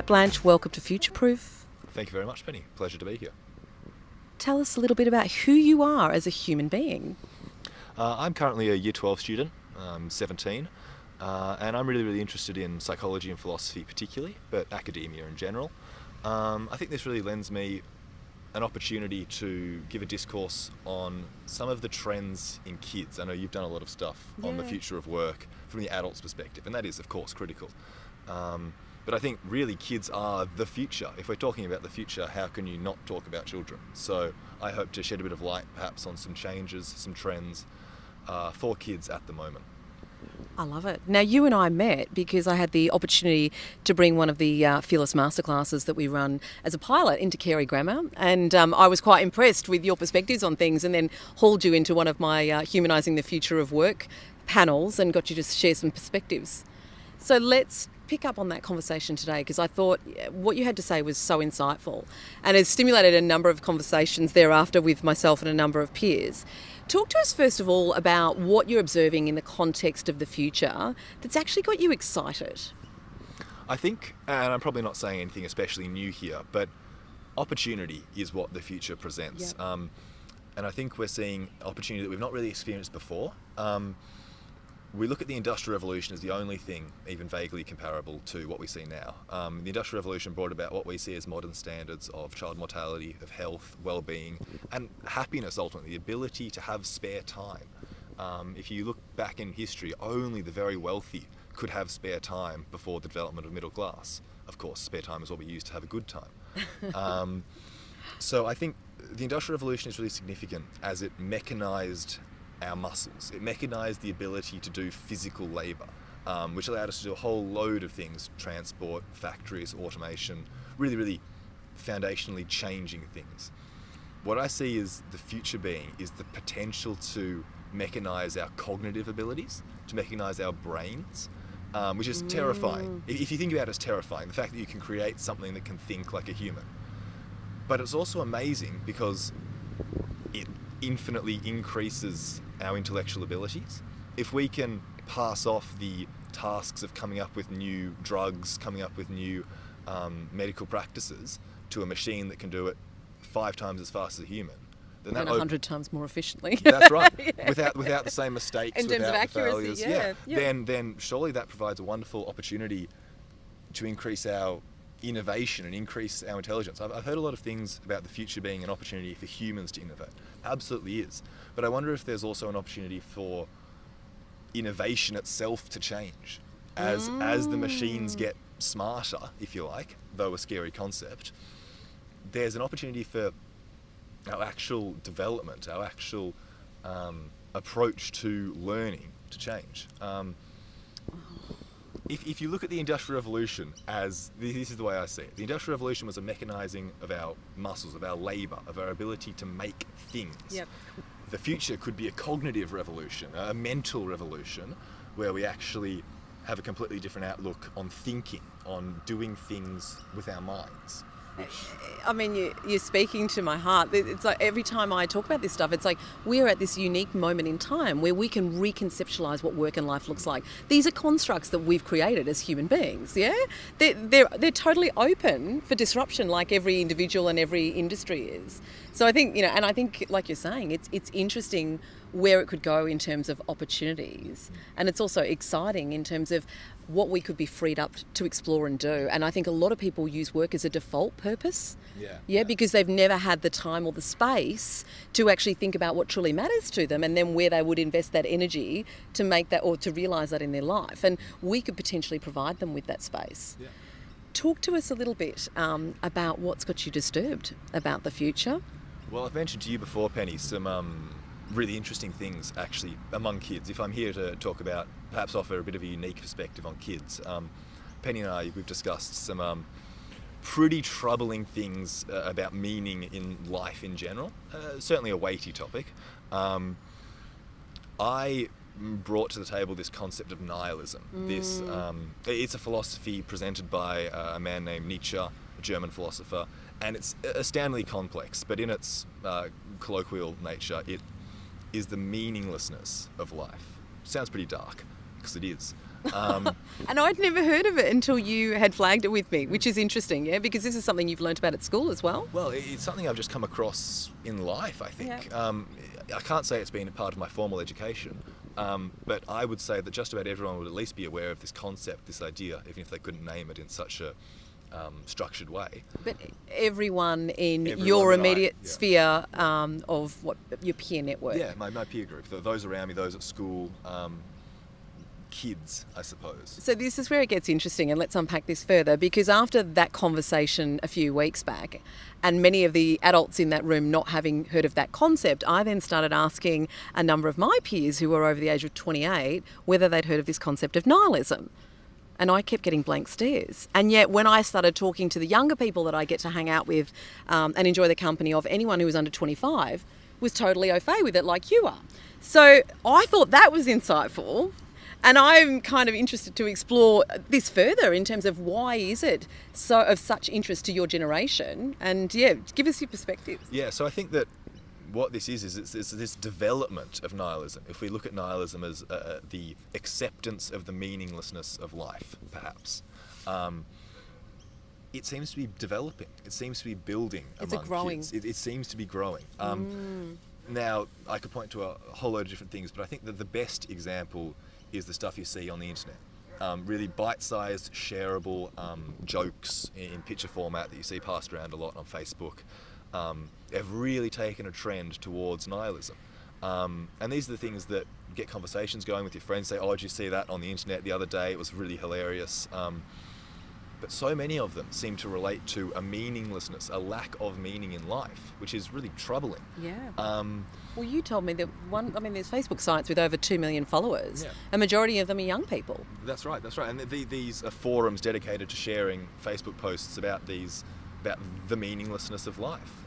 Matt Blanch, welcome to Future Proof. Thank you very much, Penny. Pleasure to be here. Tell us a little bit about who you are as a human being. I'm currently a Year 12 student, 17, and I'm really interested in psychology and philosophy particularly, but academia in general. I think this really lends me an opportunity to give a discourse on some of the trends in kids. I know you've done a lot of stuff on the future of work from the adult's perspective, and that is, of course, critical. But I think really kids are the future. If we're talking about the future, how can you not talk about children? So I hope to shed a bit of light perhaps on some changes, some trends for kids at the moment. I love it. Now, you and I met because I had the opportunity to bring one of the Fearless Masterclasses that we run as a pilot into Carey Grammar, and I was quite impressed with your perspectives on things, and then hauled you into one of my Humanising the Future of Work panels and got you to share some perspectives. So let's pick up on that conversation today, because I thought what you had to say was so insightful and has stimulated a number of conversations thereafter with myself and a number of peers. Talk to us first of all about what you're observing in the context of the future that's actually got you excited. I think, and I'm probably not saying anything especially new here, but opportunity is what the future presents. Yep. And I think we're seeing opportunity that we've not really experienced before. We look at the Industrial Revolution as the only thing even vaguely comparable to what we see now. The Industrial Revolution brought about what we see as modern standards of child mortality, of health, well-being, and happiness ultimately, the ability to have spare time. If you look back in history, only the very wealthy could have spare time before the development of middle class. Of course, spare time is what we use to have a good time. So I think the Industrial Revolution is really significant as it mechanized our muscles. It mechanized the ability to do physical labor, which allowed us to do a whole load of things: transport, factories, automation, really foundationally changing things. What I see as the future being is the potential to mechanize our cognitive abilities, to mechanize our brains, which is terrifying. If you think about it, it's terrifying, the fact that you can create something that can think like a human. But it's also amazing because it infinitely increases our intellectual abilities. If we can pass off the tasks of coming up with new drugs, coming up with new medical practices to a machine that can do it 5 times as fast as a human, then that 100 times more efficiently. That's right. Yeah. Without the same mistakes, in terms without of accuracy, the failures. Yeah. Then surely that provides a wonderful opportunity to increase our innovation and increase our intelligence. I've heard a lot of things about the future being an opportunity for humans to innovate. Absolutely is. But I wonder if there's also an opportunity for innovation itself to change. As the machines get smarter, if you like, though a scary concept, there's an opportunity for our actual development, our actual approach to learning to change. If you look at the Industrial Revolution as, this is the way I see it, the Industrial Revolution was a mechanizing of our muscles, of our labor, of our ability to make things. Yep. The future could be a cognitive revolution, a mental revolution, where we actually have a completely different outlook on thinking, on doing things with our minds. I mean, you're speaking to my heart. It's like every time I talk about this stuff, it's like we're at this unique moment in time where we can reconceptualize what work and life looks like. These are constructs that we've created as human beings, yeah? They're totally open for disruption, like every individual and every industry is. So I think, and I think, like you're saying, it's interesting where it could go in terms of opportunities. And it's also exciting in terms of what we could be freed up to explore and do. And I think a lot of people use work as a default purpose. Yeah, because they've never had the time or the space to actually think about what truly matters to them and then where they would invest that energy to make that or to realise that in their life. And we could potentially provide them with that space. Yeah. Talk to us a little bit about what's got you disturbed about the future. Well, I've mentioned to you before, Penny, some really interesting things actually among kids. If I'm here to talk about, perhaps offer a bit of a unique perspective on kids, Penny and I, we've discussed some pretty troubling things about meaning in life in general. Certainly a weighty topic. I brought to the table this concept of nihilism. It's a philosophy presented by a man named Nietzsche, a German philosopher, and it's astoundingly complex, but in its colloquial nature, it is the meaninglessness of life. Sounds pretty dark, because it is. And I'd never heard of it until you had flagged it with me, which is interesting, yeah, because this is something you've learnt about at school as well. Well, it's something I've just come across in life, I think. Yeah. I can't say it's been a part of my formal education, but I would say that just about everyone would at least be aware of this concept, this idea, even if they couldn't name it in such a structured way. But everyone in Everyone your that immediate yeah. sphere of what your peer network. Yeah, my peer group, those around me, those at school, kids, I suppose. So this is where it gets interesting, and let's unpack this further, because after that conversation a few weeks back, and many of the adults in that room not having heard of that concept, I then started asking a number of my peers who were over the age of 28 whether they'd heard of this concept of nihilism. And I kept getting blank stares. And yet when I started talking to the younger people that I get to hang out with and enjoy the company of, anyone who was under 25 was totally au fait with it, like you are. So I thought that was insightful. And I'm kind of interested to explore this further in terms of why is it so of such interest to your generation? And yeah, give us your perspective. Yeah, so I think that what this is it's this development of nihilism. If we look at nihilism as the acceptance of the meaninglessness of life, perhaps, it seems to be developing. It seems to be building among growing. kids. It seems to be growing. Now, I could point to a whole load of different things, but I think that the best example is the stuff you see on the internet. Really bite-sized, shareable jokes in picture format that you see passed around a lot on Facebook have really taken a trend towards nihilism. And these are the things that get conversations going with your friends. Say, oh, did you see that on the internet the other day? It was really hilarious. But so many of them seem to relate to a meaninglessness, a lack of meaning in life, which is really troubling. Yeah. Well, you told me that there's Facebook sites with over 2 million followers. Yeah. A majority of them are young people. That's right. And these are forums dedicated to sharing Facebook posts about the meaninglessness of life.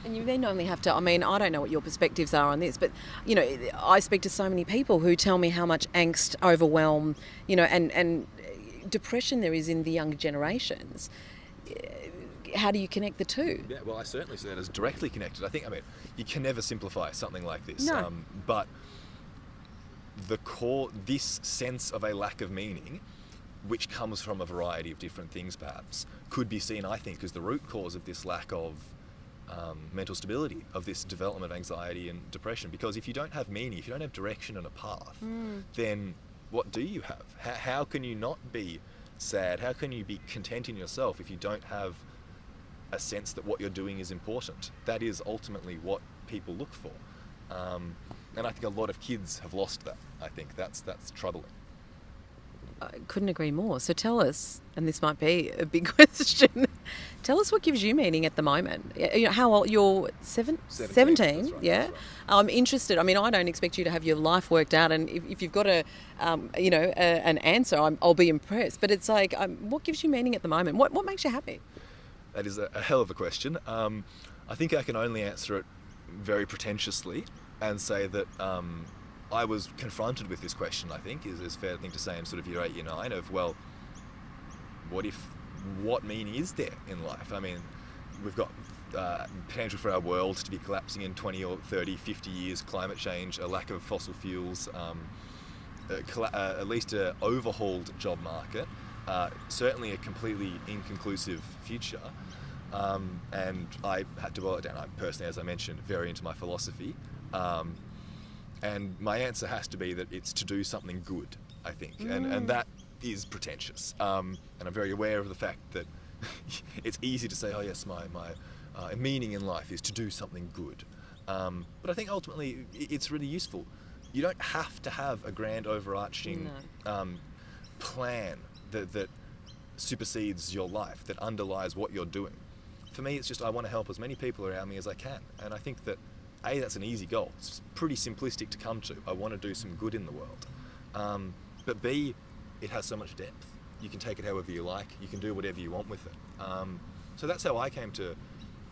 And you then only have to, I don't know what your perspectives are on this, but, I speak to so many people who tell me how much angst, overwhelm, and depression there is in the younger generations. How do you connect the two? Yeah, well, I certainly see that as directly connected. I think, you can never simplify something like this. No. But this sense of a lack of meaning, which comes from a variety of different things perhaps, could be seen, I think, as the root cause of this lack of mental stability, of this development of anxiety and depression. Because if you don't have meaning, if you don't have direction and a path, then what do you have? How can you not be sad? How can you be content in yourself if you don't have a sense that what you're doing is important? That is ultimately what people look for. And I think a lot of kids have lost that. I think that's troubling. I couldn't agree more. So tell us, and this might be a big question, tell us what gives you meaning at the moment. How old? You're 17? That's right, Yeah. that's right. I'm interested. I don't expect you to have your life worked out, and if you've got an answer, I'll be impressed. But it's like, what gives you meaning at the moment? What makes you happy? That is a hell of a question. I think I can only answer it very pretentiously and say that I was confronted with this question, I think, is a fair thing to say in sort of year 8, year 9, of, well, what meaning is there in life? We've got potential for our world to be collapsing in 20 or 30, 50 years, climate change, a lack of fossil fuels, at least an overhauled job market, certainly a completely inconclusive future. And I had to boil it down. I'm personally, as I mentioned, very into my philosophy. And my answer has to be that it's to do something good, I think. And that is pretentious. And I'm very aware of the fact that it's easy to say, oh yes, my meaning in life is to do something good. But I think ultimately it's really useful. You don't have to have a grand overarching plan that supersedes your life, that underlies what you're doing. For me, it's just I want to help as many people around me as I can. And I think that A, that's an easy goal. It's pretty simplistic to come to. I want to do some good in the world. But B, it has so much depth. You can take it however you like. You can do whatever you want with it. So that's how I came to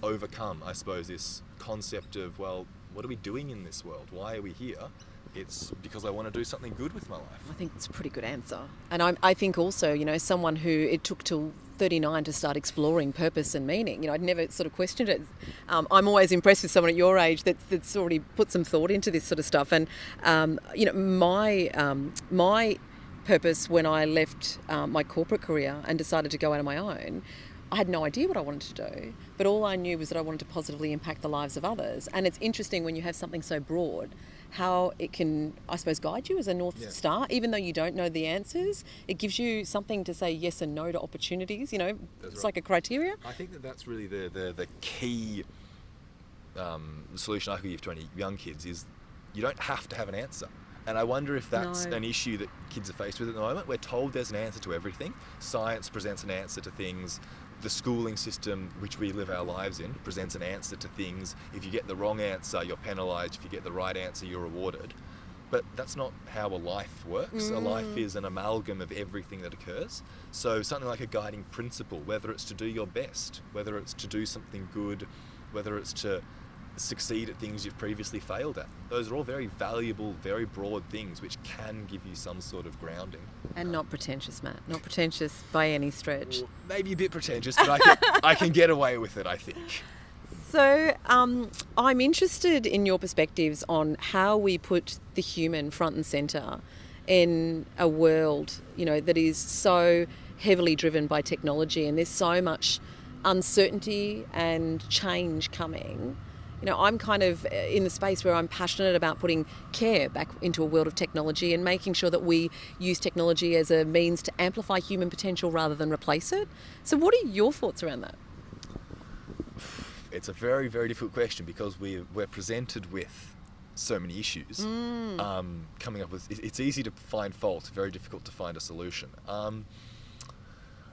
overcome, I suppose, this concept of, well, what are we doing in this world? Why are we here? It's because I want to do something good with my life. I think it's a pretty good answer. And I think also, someone who it took till 39 to start exploring purpose and meaning. I'd never sort of questioned it. I'm always impressed with someone at your age that's already put some thought into this sort of stuff. And, my purpose when I left my corporate career and decided to go out on my own. I had no idea what I wanted to do, but all I knew was that I wanted to positively impact the lives of others. And it's interesting when you have something so broad, how it can, I suppose, guide you as a North Star. Even though you don't know the answers, it gives you something to say yes and no to opportunities. You know, it's like a criteria. I think that's really the key solution I could give to any young kids is you don't have to have an answer. And I wonder if that's an issue that kids are faced with at the moment. We're told there's an answer to everything. Science presents an answer to things. The schooling system, which we live our lives in, presents an answer to things. If you get the wrong answer, you're penalised. If you get the right answer, you're rewarded. But that's not how a life works. A life is an amalgam of everything that occurs. So something like a guiding principle, whether it's to do your best, whether it's to do something good, whether it's to succeed at things you've previously failed at. Those are all very valuable, very broad things which can give you some sort of grounding. And not pretentious, Matt. Not pretentious by any stretch. Well, maybe a bit pretentious, but I can get away with it, I think. So I'm interested in your perspectives on how we put the human front and centre in a world, you know, that is so heavily driven by technology, and there's so much uncertainty and change coming. You know, I'm kind of in the space where I'm passionate about putting care back into a world of technology and making sure that we use technology as a means to amplify human potential rather than replace it. So what are your thoughts around that? It's a very, very difficult question because we're presented with so many issues coming up with. It's easy to find fault, very difficult to find a solution.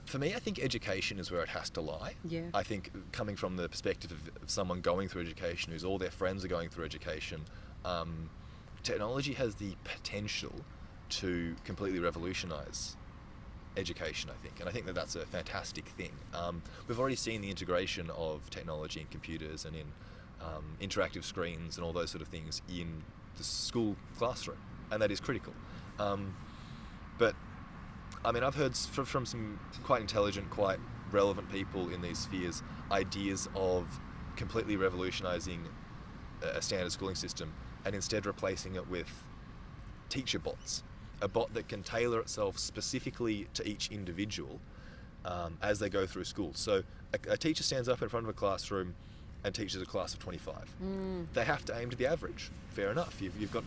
For me, I think education is where it has to lie. Yeah. I think coming from the perspective of someone going through education, whose all their friends are going through education, technology has the potential to completely revolutionise education, I think. And I think that that's a fantastic thing. We've already seen the integration of technology in computers and in interactive screens and all those sort of things in the school classroom, and that is critical. But I mean, I've heard from some quite intelligent, quite relevant people in these spheres, ideas of completely revolutionising a standard schooling system and instead replacing it with teacher bots. A bot that can tailor itself specifically to each individual as they go through school. So a teacher stands up in front of a classroom and teaches a class of 25. They have to aim to the average. Fair enough. You've got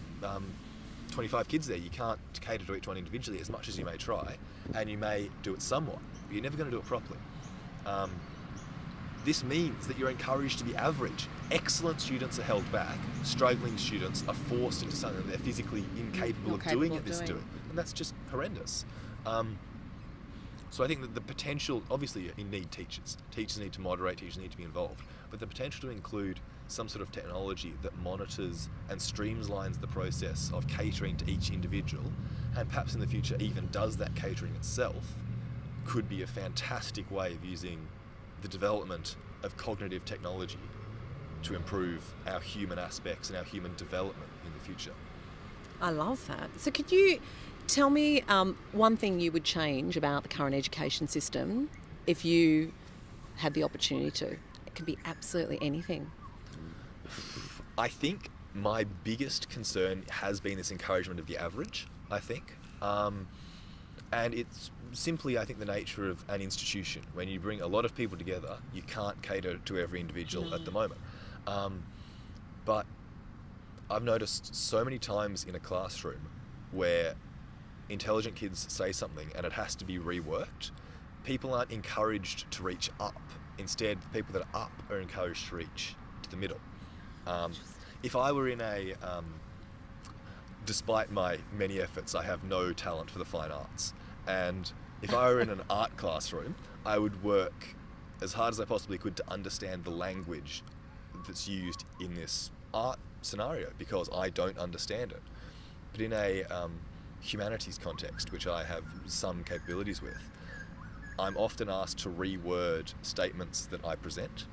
25 kids there. You can't cater to each one individually as much as you may try, and you may do it somewhat, but you're never going to do it properly. This means that you're encouraged to be average. Excellent students are held back. Struggling students are forced into something that they're physically incapable of doing at this doing. And that's just horrendous. So I think that the potential, obviously you need teachers. Teachers need to moderate, teachers need to be involved. But the potential to include some sort of technology that monitors and streamlines the process of catering to each individual, and perhaps in the future even does that catering itself, could be a fantastic way of using the development of cognitive technology to improve our human aspects and our human development in the future. I love that. So could you tell me one thing you would change about the current education system if you had the opportunity to? It could be absolutely anything. I think my biggest concern has been this encouragement of the average, I think. And it's simply, I think, the nature of an institution. When you bring a lot of people together, you can't cater to every individual at the moment. But I've noticed so many times in a classroom where intelligent kids say something and it has to be reworked, people aren't encouraged to reach up. Instead, the people that are up are encouraged to reach to the middle. If I were in a, despite my many efforts, I have no talent for the fine arts. And if I were in an art classroom, I would work as hard as I possibly could to understand the language that's used in this art scenario, because I don't understand it. But in a humanities context, which I have some capabilities with, I'm often asked to reword statements that I present,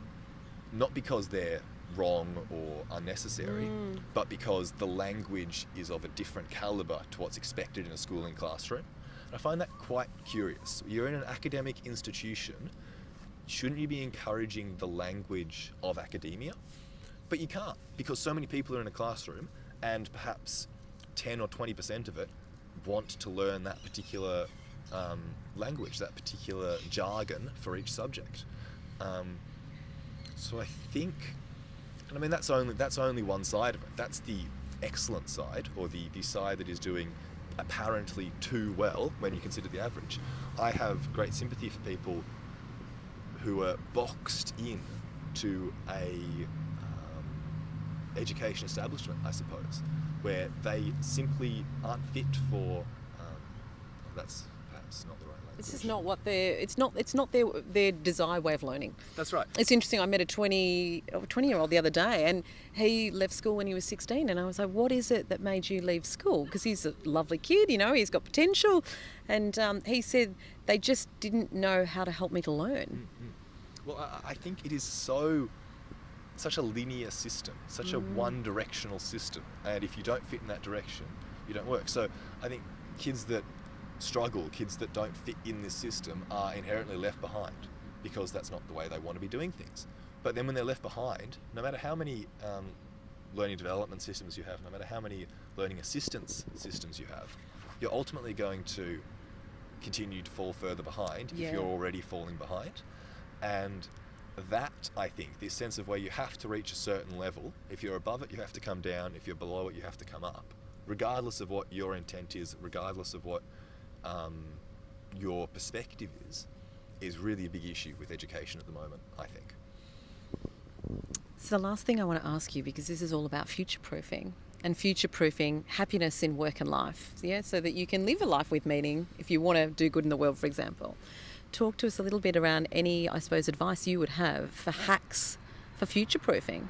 not because they're wrong or unnecessary, but because the language is of a different caliber to what's expected in a schooling classroom. And I find that quite curious. You're in an academic institution, shouldn't you be encouraging the language of academia? But you can't, because so many people are in a classroom and perhaps 10 or 20% of it want to learn that particular language, that particular jargon for each subject. So I think, and I mean that's only one side of it. That's the excellent side, or the side that is doing apparently too well when you consider the average. I have great sympathy for people who are boxed in to a education establishment, I suppose, where they simply aren't fit for. That's perhaps not the right language. This is not what it's not their desired way of learning. That's right. It's interesting. I met a 20-year-old the other day, and he left school when he was 16, and I was like, "What is it that made you leave school?" Because he's a lovely kid, he's got potential, and he said they just didn't know how to help me to learn. Mm-hmm. Well, I think it is such a linear system, such a one-directional system, and if you don't fit in that direction, you don't work. So I think kids that struggle, kids that don't fit in this system, are inherently left behind because that's not the way they want to be doing things. But then when they're left behind, no matter how many learning development systems you have, no matter how many learning assistance systems you have, you're ultimately going to continue to fall further behind if you're already falling behind. And that, I think, this sense of where you have to reach a certain level, if you're above it, you have to come down, if you're below it, you have to come up, regardless of what your intent is, regardless of what your perspective is really a big issue with education at the moment, I think. So the last thing I want to ask you, because this is all about future-proofing, and future-proofing happiness in work and life, so that you can live a life with meaning if you want to do good in the world, for example. Talk to us a little bit around any, I suppose, advice you would have for hacks for future-proofing.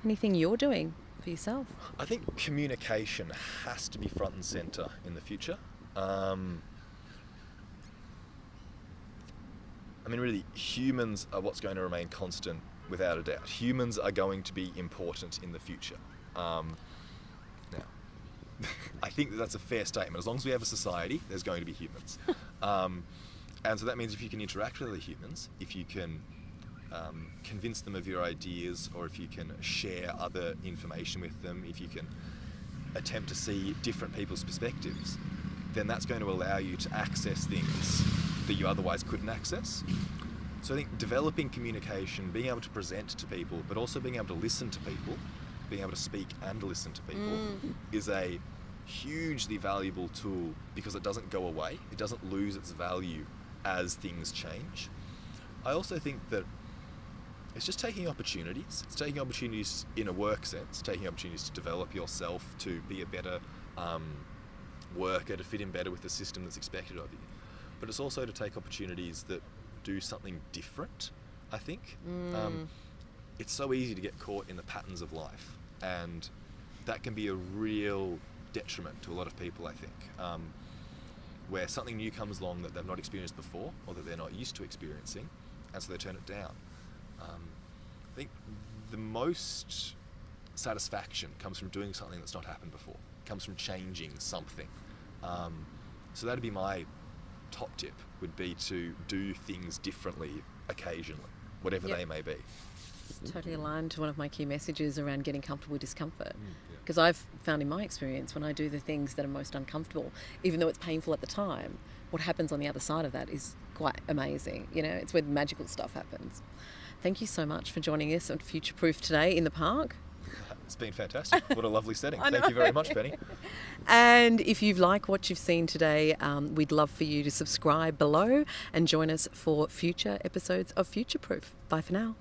Anything you're doing for yourself? I think communication has to be front and centre in the future. I mean, really, humans are what's going to remain constant without a doubt. Humans are going to be important in the future. Now, I think that's a fair statement. As long as we have a society, there's going to be humans. And so that means if you can interact with other humans, if you can convince them of your ideas, or if you can share other information with them, if you can attempt to see different people's perspectives, then that's going to allow you to access things that you otherwise couldn't access. So I think developing communication, being able to present to people, but also being able to listen to people, being able to speak and listen to people is a hugely valuable tool, because it doesn't go away. It doesn't lose its value as things change. I also think that it's just taking opportunities. It's taking opportunities in a work sense, taking opportunities to develop yourself, to be a better worker, to fit in better with the system that's expected of you. But it's also to take opportunities that do something different, I think. It's so easy to get caught in the patterns of life, and that can be a real detriment to a lot of people, I think, where something new comes along that they've not experienced before, or that they're not used to experiencing, and so they turn it down. I think the most satisfaction comes from doing something that's not happened before. It comes from changing something. So that'd be my top tip, would be to do things differently occasionally, whatever they may be. It's totally aligned to one of my key messages around getting comfortable with discomfort. Because I've found in my experience, when I do the things that are most uncomfortable, even though it's painful at the time, what happens on the other side of that is quite amazing. It's where the magical stuff happens. Thank you so much for joining us on Future Proof today in the park. It's been fantastic. What a lovely setting. Thank you very much, Penny. And if you've liked what you've seen today, we'd love for you to subscribe below and join us for future episodes of Future Proof. Bye for now.